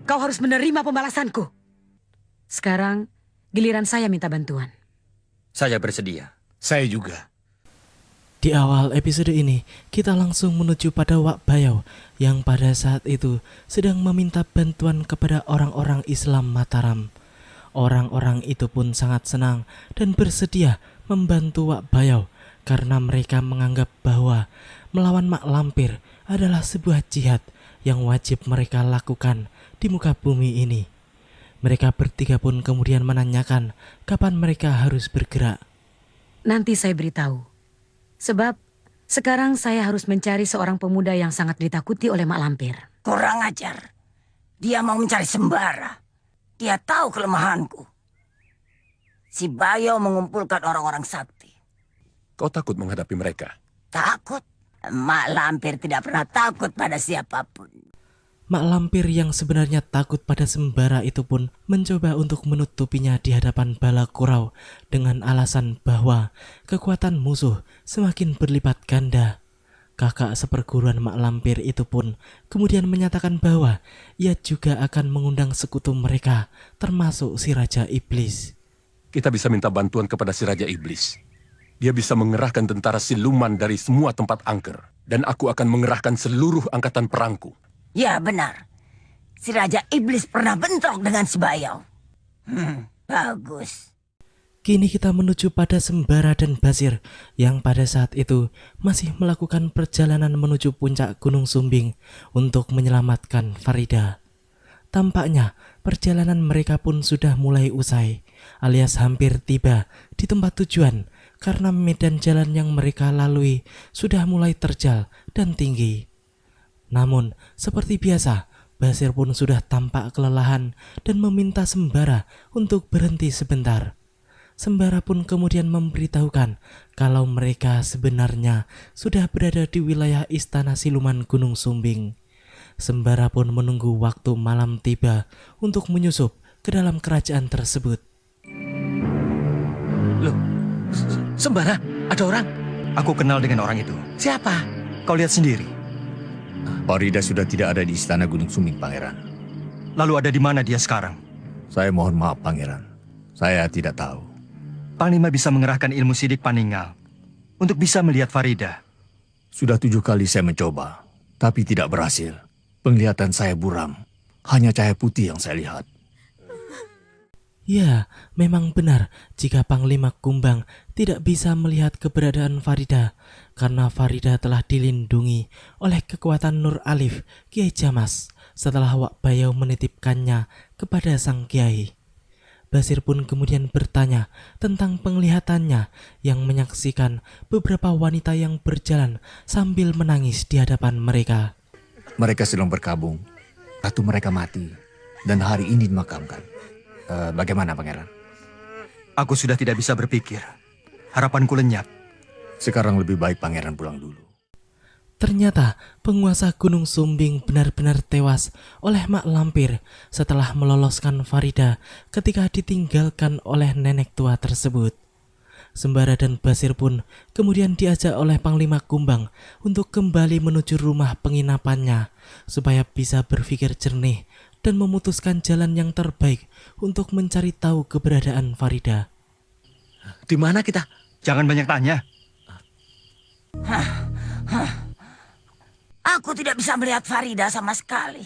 kau harus menerima pembalasanku. Sekarang giliran saya minta bantuan. Saya bersedia. Saya juga. Di awal episode ini, kita langsung menuju pada Wak Bayau yang pada saat itu sedang meminta bantuan kepada orang-orang Islam Mataram. Orang-orang itu pun sangat senang dan bersedia membantu Wak Bayau karena mereka menganggap bahwa melawan mak lampir adalah sebuah jihad yang wajib mereka lakukan di muka bumi ini. Mereka bertiga pun kemudian menanyakan kapan mereka harus bergerak. Nanti saya beritahu. Sebab sekarang saya harus mencari seorang pemuda yang sangat ditakuti oleh mak lampir. Kurang ajar. Dia mau mencari sembara. Dia tahu kelemahanku. Si Bayo mengumpulkan orang-orang sakti. Kau takut menghadapi mereka? Takut? Mak lampir tidak pernah takut pada siapapun. Mak lampir yang sebenarnya takut pada sembara itu pun mencoba untuk menutupinya di hadapan bala Kurau dengan alasan bahwa kekuatan musuh semakin berlipat ganda. Kakak seperguruan mak lampir itu pun kemudian menyatakan bahwa ia juga akan mengundang sekutu mereka, termasuk si Raja Iblis. Kita bisa minta bantuan kepada si Raja Iblis. Dia bisa mengerahkan tentara siluman dari semua tempat angker. Dan aku akan mengerahkan seluruh angkatan perangku. Ya benar. Si Raja Iblis pernah bentrok dengan si Bayo. Bagus. Kini kita menuju pada Sembara dan Basir yang pada saat itu masih melakukan perjalanan menuju puncak Gunung Sumbing untuk menyelamatkan Farida. Tampaknya perjalanan mereka pun sudah mulai usai, alias hampir tiba di tempat tujuan karena medan jalan yang mereka lalui sudah mulai terjal dan tinggi. Namun, seperti biasa, Basir pun sudah tampak kelelahan dan meminta Sembara untuk berhenti sebentar. Sembara pun kemudian memberitahukan kalau mereka sebenarnya sudah berada di wilayah Istana Siluman Gunung Sumbing. Sembara pun menunggu waktu malam tiba untuk menyusup ke dalam kerajaan tersebut. Loh, Sembara, ada orang? Aku kenal dengan orang itu. Siapa? Kau lihat sendiri. Farida sudah tidak ada di Istana Gunung Sumbing, Pangeran. Lalu ada di mana dia sekarang? Saya mohon maaf, Pangeran. Saya tidak tahu. Panglima bisa mengerahkan ilmu sidik paninggal untuk bisa melihat Farida. Sudah 7 kali saya mencoba, tapi tidak berhasil. Penglihatan saya buram. Hanya cahaya putih yang saya lihat. Ya, memang benar jika Panglima Kumbang tidak bisa melihat keberadaan Farida karena Farida telah dilindungi oleh kekuatan Nur Alif Kiai Jamas setelah Wak Bayau menitipkannya kepada sang kiai. Basir pun kemudian bertanya tentang penglihatannya yang menyaksikan beberapa wanita yang berjalan sambil menangis di hadapan mereka. Mereka sedang berkabung. Ratu mereka mati dan hari ini dimakamkan. Bagaimana, Pangeran? Aku sudah tidak bisa berpikir. Harapanku lenyap. Sekarang lebih baik Pangeran pulang dulu. Ternyata penguasa Gunung Sumbing benar-benar tewas oleh mak lampir setelah meloloskan Farida ketika ditinggalkan oleh nenek tua tersebut. Sembara dan Basir pun kemudian diajak oleh Panglima Kumbang untuk kembali menuju rumah penginapannya supaya bisa berpikir jernih dan memutuskan jalan yang terbaik untuk mencari tahu keberadaan Farida. Di mana kita? Jangan banyak tanya. Aku tidak bisa melihat Farida sama sekali.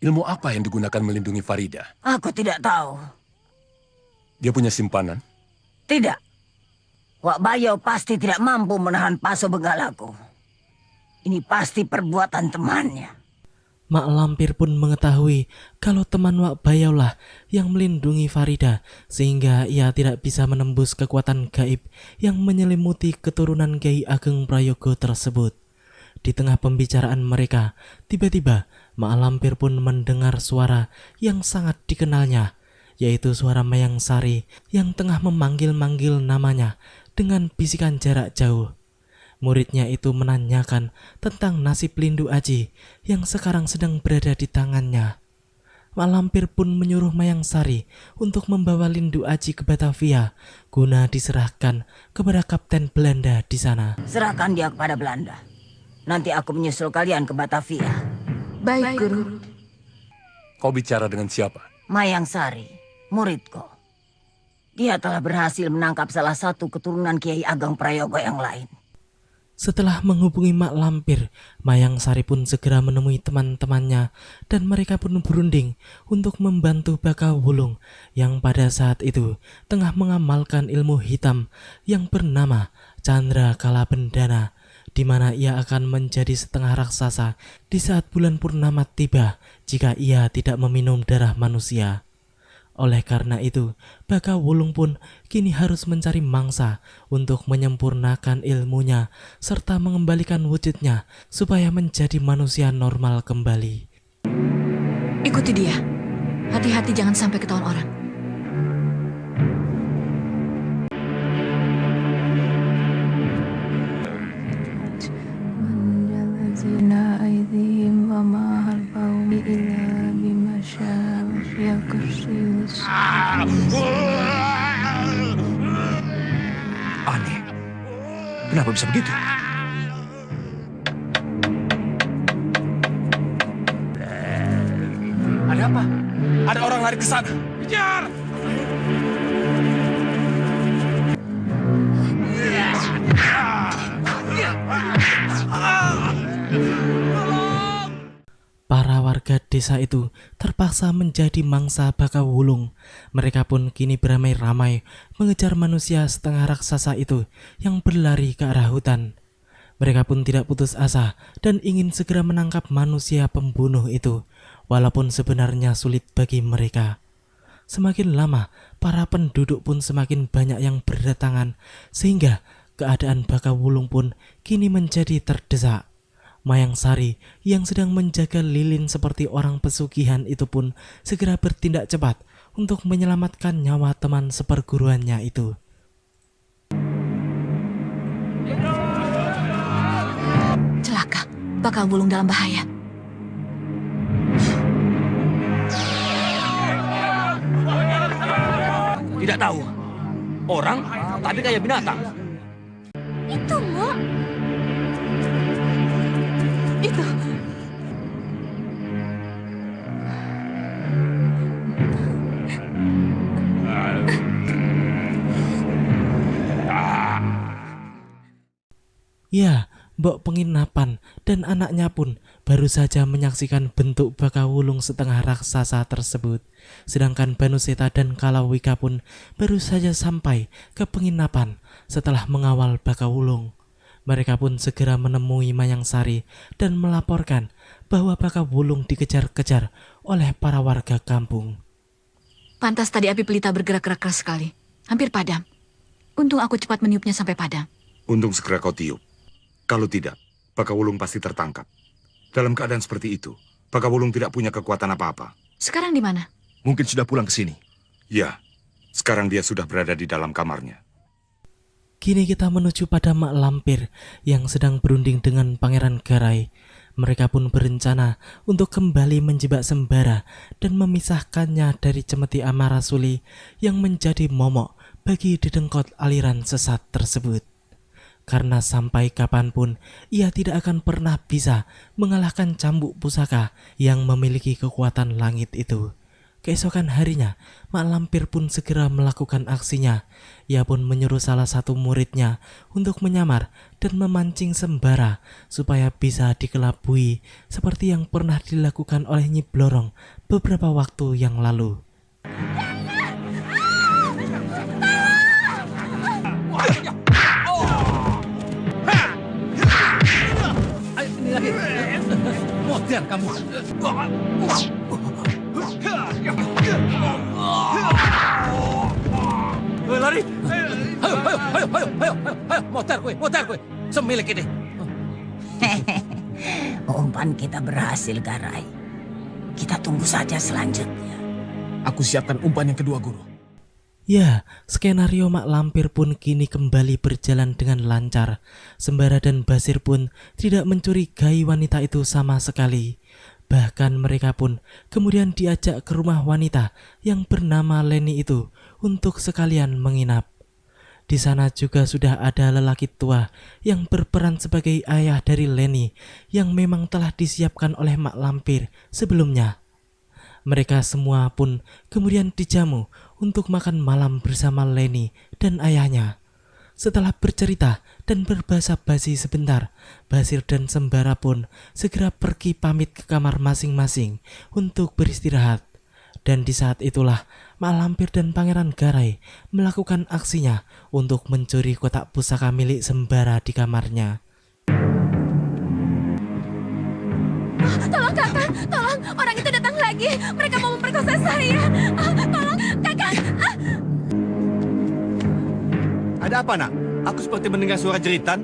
Ilmu apa yang digunakan melindungi Farida? Aku tidak tahu. Dia punya simpanan? Tidak. Wak Bayo pasti tidak mampu menahan paso benggalaku. Ini pasti perbuatan temannya. Mak lampir pun mengetahui kalau teman Wak Bayau lah yang melindungi Farida sehingga ia tidak bisa menembus kekuatan gaib yang menyelimuti keturunan Kiai Ageng Prayogo tersebut. Di tengah pembicaraan mereka, tiba-tiba Mak lampir pun mendengar suara yang sangat dikenalnya, yaitu suara Mayang Sari yang tengah memanggil-manggil namanya dengan bisikan jarak jauh. Muridnya itu menanyakan tentang nasib Lindu Aji yang sekarang sedang berada di tangannya. Mak lampir pun menyuruh Mayang Sari untuk membawa Lindu Aji ke Batavia guna diserahkan kepada Kapten Belanda di sana. Serahkan dia kepada Belanda. Nanti aku menyusul kalian ke Batavia. Baik, Guru. Kau bicara dengan siapa? Mayang Sari, muridku. Dia telah berhasil menangkap salah satu keturunan Kiai Ageng Prayogo yang lain. Setelah menghubungi Mak Lampir, Mayang Sari pun segera menemui teman-temannya dan mereka pun berunding untuk membantu Baka Wulung yang pada saat itu tengah mengamalkan ilmu hitam yang bernama Chandra Kala Bendana, di mana ia akan menjadi setengah raksasa di saat bulan purnama tiba jika ia tidak meminum darah manusia. Oleh karena itu, Baka Wulung pun kini harus mencari mangsa untuk menyempurnakan ilmunya serta mengembalikan wujudnya supaya menjadi manusia normal kembali. Ikuti dia. Hati-hati jangan sampai ketahuan orang. Aneh. Kenapa bisa begitu? Ada apa? Ada orang lari ke sana. Kejar! Para warga desa itu terpaksa menjadi mangsa Baka Wulung. Mereka pun kini beramai-ramai mengejar manusia setengah raksasa itu yang berlari ke arah hutan. Mereka pun tidak putus asa dan ingin segera menangkap manusia pembunuh itu, walaupun sebenarnya sulit bagi mereka. Semakin lama, para penduduk pun semakin banyak yang berdatangan, sehingga keadaan Baka Wulung pun kini menjadi terdesak. Mayang Sari yang sedang menjaga lilin seperti orang pesugihan itu pun segera bertindak cepat untuk menyelamatkan nyawa teman seperguruannya itu. Celaka, Baka Wulung dalam bahaya. Tidak tahu. Orang, tapi kayak binatang. Itu, Mo. Itu. Ya, Mbok Penginapan dan anaknya pun baru saja menyaksikan bentuk Baka Wulung setengah raksasa tersebut. Sedangkan Banuseta dan Kalawika pun baru saja sampai ke penginapan setelah mengawal Baka Wulung. Mereka pun segera menemui Mayang Sari dan melaporkan bahwa Baka Wulung dikejar-kejar oleh para warga kampung. Pantas tadi api pelita bergerak-gerak keras sekali. Hampir padam. Untung aku cepat meniupnya sampai padam. Untung segera kau tiup. Kalau tidak, Baka Wulung pasti tertangkap. Dalam keadaan seperti itu, Baka Wulung tidak punya kekuatan apa-apa. Sekarang di mana? Mungkin sudah pulang ke sini. Ya, sekarang dia sudah berada di dalam kamarnya. Kini kita menuju pada Mak Lampir yang sedang berunding dengan Pangeran Garai. Mereka pun berencana untuk kembali menjebak Sembara dan memisahkannya dari Cemeti Amarasuli yang menjadi momok bagi dedengkot aliran sesat tersebut. Karena sampai kapanpun ia tidak akan pernah bisa mengalahkan cambuk pusaka yang memiliki kekuatan langit itu. Keesokan harinya, Mak Lampir pun segera melakukan aksinya. Ia pun menyuruh salah satu muridnya untuk menyamar dan memancing Sembara supaya bisa dikelabui seperti yang pernah dilakukan oleh Nyi Blorong beberapa waktu yang lalu. Ini lagi. Modern kamu. Lari. Ayo. Motor kue. Semilik ini. Umpan kita berhasil, Garai. Kita tunggu saja selanjutnya. Aku siapkan umpan yang kedua, Guru. Ya, skenario Mak Lampir pun kini kembali berjalan dengan lancar. Sembara dan Basir pun tidak mencurigai wanita itu sama sekali. Bahkan mereka pun kemudian diajak ke rumah wanita yang bernama Leni itu untuk sekalian menginap. Di sana juga sudah ada lelaki tua yang berperan sebagai ayah dari Leni yang memang telah disiapkan oleh Mak Lampir sebelumnya. Mereka semua pun kemudian dijamu untuk makan malam bersama Leni dan ayahnya. Setelah bercerita dan berbahasa basi sebentar, Basir dan Sembara pun segera pergi pamit ke kamar masing-masing untuk beristirahat. Dan di saat itulah Mak Lampir dan Pangeran Garai melakukan aksinya untuk mencuri kotak pusaka milik Sembara di kamarnya. Tolong kakak, tolong, orang itu datang lagi. Mereka mau memperkosa saya. Tolong kakak. Ada apa, nak? Aku seperti mendengar suara jeritan.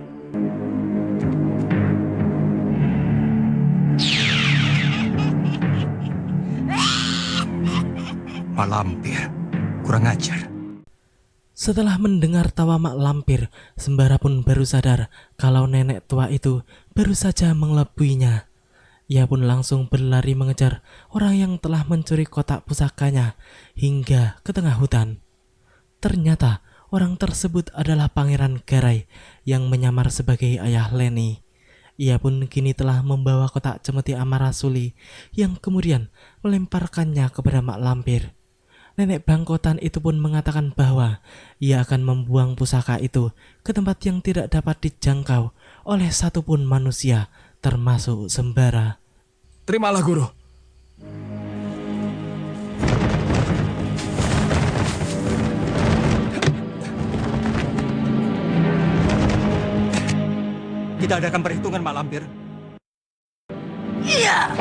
Mak Lampir, kurang ajar. Setelah mendengar tawa Mak Lampir, Sembara pun baru sadar kalau nenek tua itu baru saja mengelabuinya. Ia pun langsung berlari mengejar orang yang telah mencuri kotak pusakanya hingga ke tengah hutan. Ternyata orang tersebut adalah Pangeran Garai yang menyamar sebagai ayah Leni. Ia pun kini telah membawa kotak cemeti Amarasuli yang kemudian melemparkannya kepada Mak Lampir. Nenek bangkotan itu pun mengatakan bahwa ia akan membuang pusaka itu ke tempat yang tidak dapat dijangkau oleh satupun manusia, termasuk Sembara. Terimalah, Guru. Kita adakan perhitungan, Mak Lampir. Iya.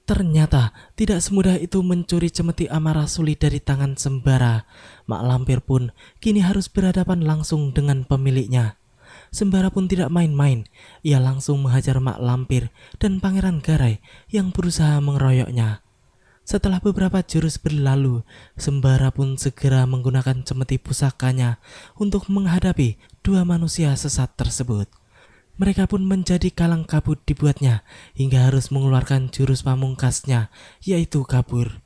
Ternyata tidak semudah itu mencuri cemeti Amarasuli dari tangan Sembara. Mak Lampir pun kini harus berhadapan langsung dengan pemiliknya. Sembara pun tidak main-main. Ia langsung menghajar Mak Lampir dan Pangeran Garai yang berusaha mengeroyoknya. Setelah beberapa jurus berlalu, Sembara pun segera menggunakan cemeti pusakanya untuk menghadapi dua manusia sesat tersebut. Mereka pun menjadi kalang kabut dibuatnya hingga harus mengeluarkan jurus pamungkasnya, yaitu kabur.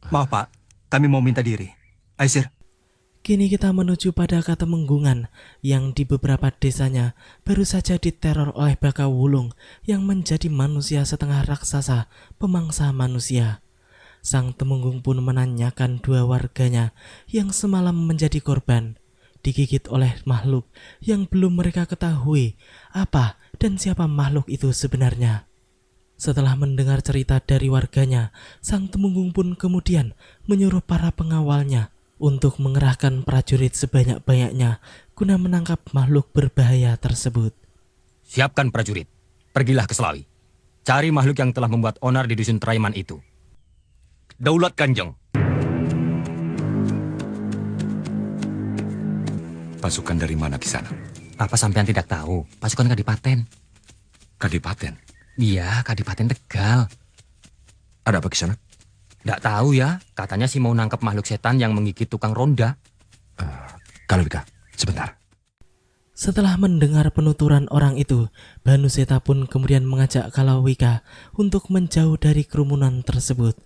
Maaf, Pak. Kami mau minta diri. Aisir. Kini kita menuju pada Katemenggungan yang di beberapa desanya baru saja diteror oleh Baka Wulung yang menjadi manusia setengah raksasa pemangsa manusia. Sang Temenggung pun menanyakan dua warganya yang semalam menjadi korban, digigit oleh makhluk yang belum mereka ketahui apa dan siapa makhluk itu sebenarnya. Setelah mendengar cerita dari warganya, Sang Temenggung pun kemudian menyuruh para pengawalnya untuk mengerahkan prajurit sebanyak-banyaknya guna menangkap makhluk berbahaya tersebut. Siapkan prajurit. Pergilah ke Selawi. Cari makhluk yang telah membuat onar di dusun Traiman itu. Daulat Kanjeng. Pasukan dari mana di sana? Apa sampean tidak tahu? Pasukan Kadipaten. Kadipaten. Iya, Kadipaten Tegal. Ada apa di sana? Nggak tahu ya, katanya sih mau nangkap makhluk setan yang menggigit tukang ronda. Kalawika, sebentar. Setelah mendengar penuturan orang itu, Banuseta pun kemudian mengajak Kalawika untuk menjauh dari kerumunan tersebut.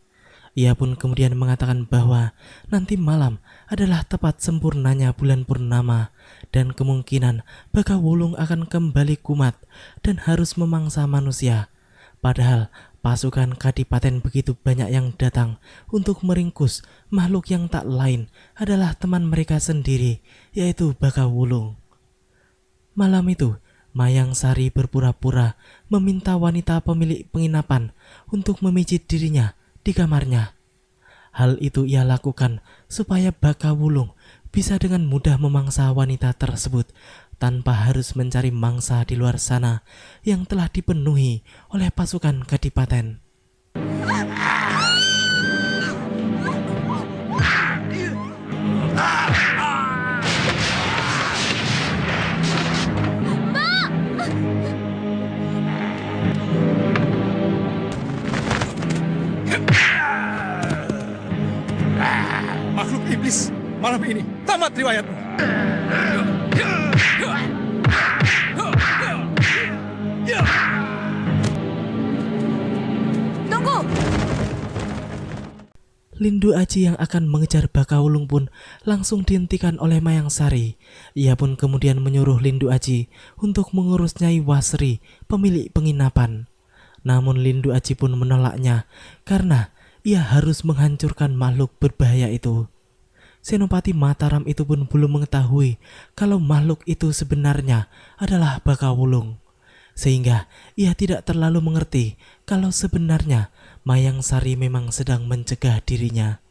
Ia pun kemudian mengatakan bahwa nanti malam adalah tepat sempurnanya bulan purnama dan kemungkinan Baka Wulung akan kembali kumat dan harus memangsa manusia. Padahal pasukan Kadipaten begitu banyak yang datang untuk meringkus makhluk yang tak lain adalah teman mereka sendiri, yaitu Baka Wulung. Malam itu, Mayang Sari berpura-pura meminta wanita pemilik penginapan untuk memijit dirinya di kamarnya. Hal itu ia lakukan supaya Baka Wulung bisa dengan mudah memangsa wanita tersebut tanpa harus mencari mangsa di luar sana yang telah dipenuhi oleh pasukan Kadipaten. Makhluk iblis, malam ini tamat riwayatmu. Tunggu! Lindu Aji yang akan mengejar Bakawulung pun langsung dihentikan oleh Mayang Sari. Ia pun kemudian menyuruh Lindu Aji untuk mengurus Nyai Wasri, pemilik penginapan. Namun Lindu Aji pun menolaknya karena ia harus menghancurkan makhluk berbahaya itu. Senopati Mataram itu pun belum mengetahui kalau makhluk itu sebenarnya adalah Bakawulung. Sehingga ia tidak terlalu mengerti kalau sebenarnya Mayang Sari memang sedang mencegah dirinya.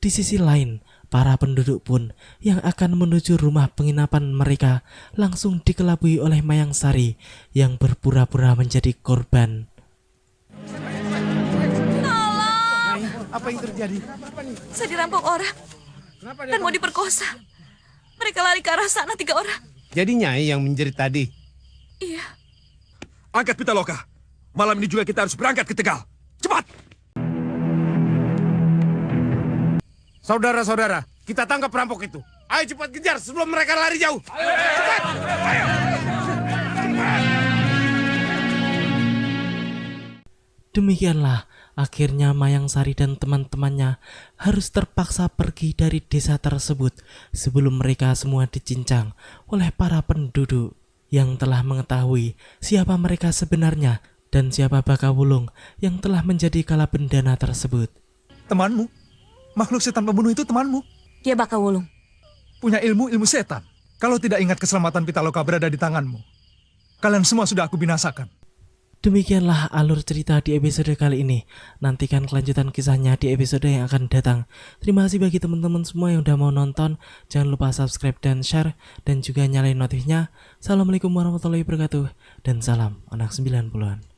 Di sisi lain, para penduduk pun yang akan menuju rumah penginapan mereka langsung dikelabui oleh Mayang Sari yang berpura-pura menjadi korban. Tolong! Apa yang terjadi? Saya dirampok orang dan mau diperkosa. Mereka lari ke arah sana 3 orang. Jadi Nyai yang menjerit tadi. Iya. Angkat Pitaloka. Malam ini juga kita harus berangkat ke Tegal. Cepat! Saudara-saudara, kita tangkap perampok itu. Ayo cepat kejar sebelum mereka lari jauh. Cepat! Ayo! Demikianlah akhirnya Mayang Sari dan teman-temannya harus terpaksa pergi dari desa tersebut sebelum mereka semua dicincang oleh para penduduk yang telah mengetahui siapa mereka sebenarnya dan siapa Bakawulung yang telah menjadi kalabendana tersebut. Temanmu? Makhluk setan pembunuh itu temanmu? Dia Bakawulung. Punya ilmu setan. Kalau tidak ingat keselamatan Pitaloka berada di tanganmu, kalian semua sudah aku binasakan. Demikianlah alur cerita di episode kali ini. Nantikan kelanjutan kisahnya di episode yang akan datang. Terima kasih bagi teman-teman semua yang udah mau nonton. Jangan lupa subscribe dan share, dan juga nyalain notifnya. Assalamualaikum warahmatullahi wabarakatuh, dan salam anak 90-an.